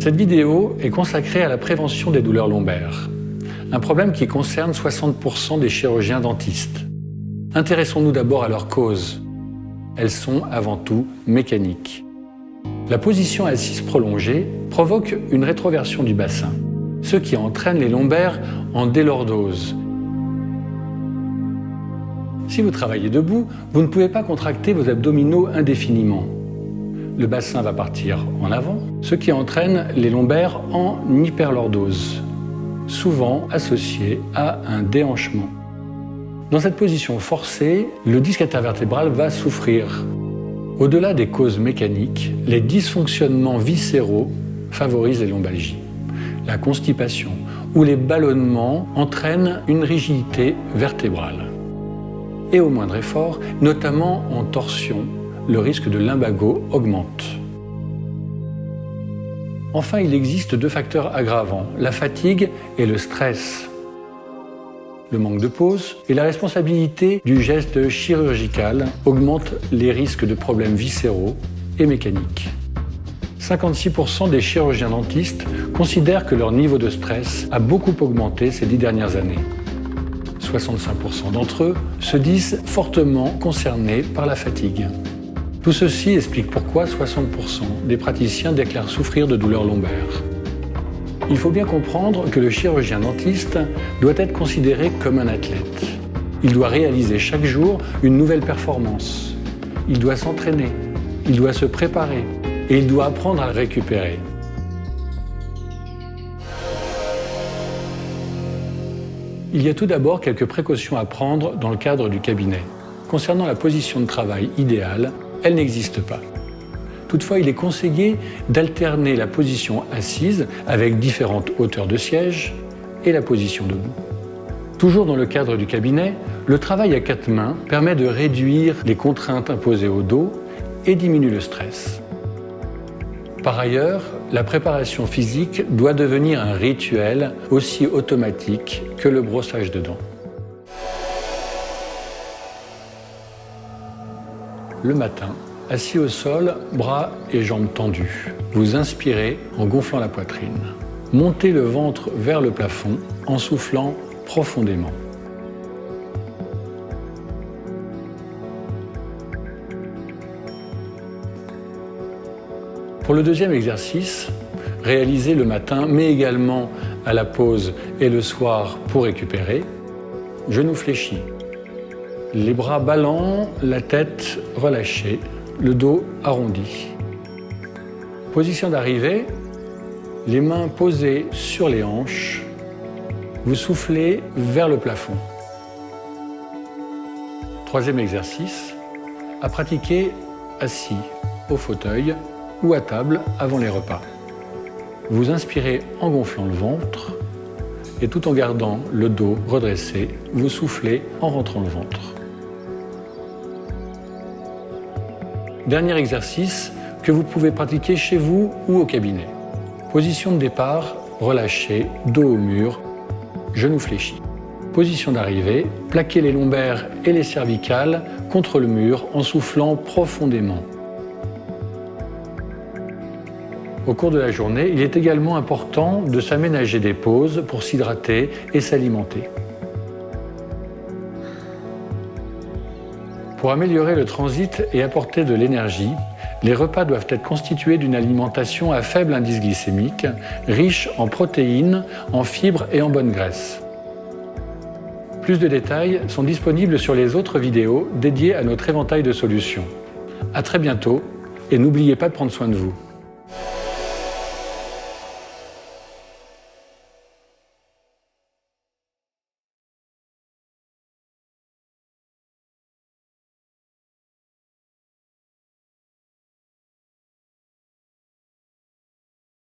Cette vidéo est consacrée à la prévention des douleurs lombaires, un problème qui concerne 60% des chirurgiens dentistes. Intéressons-nous d'abord à leurs causes. Elles sont avant tout mécaniques. La position assise prolongée provoque une rétroversion du bassin, ce qui entraîne les lombaires en délordose. Si vous travaillez debout, vous ne pouvez pas contracter vos abdominaux indéfiniment. Le bassin va partir en avant, ce qui entraîne les lombaires en hyperlordose, souvent associé à un déhanchement. Dans cette position forcée, le disque intervertébral va souffrir. Au-delà des causes mécaniques, les dysfonctionnements viscéraux favorisent les lombalgies. La constipation ou les ballonnements entraînent une rigidité vertébrale. Et au moindre effort, notamment en torsion, le risque de lumbago augmente. Enfin, il existe deux facteurs aggravants, la fatigue et le stress. Le manque de pause et la responsabilité du geste chirurgical augmentent les risques de problèmes viscéraux et mécaniques. 56% des chirurgiens dentistes considèrent que leur niveau de stress a beaucoup augmenté ces 10 dernières années. 65% d'entre eux se disent fortement concernés par la fatigue. Tout ceci explique pourquoi 60% des praticiens déclarent souffrir de douleurs lombaires. Il faut bien comprendre que le chirurgien dentiste doit être considéré comme un athlète. Il doit réaliser chaque jour une nouvelle performance. Il doit s'entraîner, il doit se préparer et il doit apprendre à récupérer. Il y a tout d'abord quelques précautions à prendre dans le cadre du cabinet. Concernant la position de travail idéale, elle n'existe pas. Toutefois, il est conseillé d'alterner la position assise avec différentes hauteurs de siège et la position debout. Toujours dans le cadre du cabinet, le travail à 4 mains permet de réduire les contraintes imposées au dos et diminue le stress. Par ailleurs, la préparation physique doit devenir un rituel aussi automatique que le brossage de dents. Le matin, assis au sol, bras et jambes tendus, vous inspirez en gonflant la poitrine. Montez le ventre vers le plafond en soufflant profondément. Pour le deuxième exercice, réalisé le matin, mais également à la pause et le soir pour récupérer, genoux fléchis. Les bras ballants, la tête relâchée, le dos arrondi. Position d'arrivée, les mains posées sur les hanches, vous soufflez vers le plafond. Troisième exercice, à pratiquer assis au fauteuil ou à table avant les repas. Vous inspirez en gonflant le ventre et tout en gardant le dos redressé, vous soufflez en rentrant le ventre. Dernier exercice que vous pouvez pratiquer chez vous ou au cabinet. Position de départ, relâché, dos au mur, genoux fléchis. Position d'arrivée, plaquez les lombaires et les cervicales contre le mur en soufflant profondément. Au cours de la journée, il est également important de s'aménager des pauses pour s'hydrater et s'alimenter. Pour améliorer le transit et apporter de l'énergie, les repas doivent être constitués d'une alimentation à faible indice glycémique, riche en protéines, en fibres et en bonnes graisses. Plus de détails sont disponibles sur les autres vidéos dédiées à notre éventail de solutions. À très bientôt et n'oubliez pas de prendre soin de vous.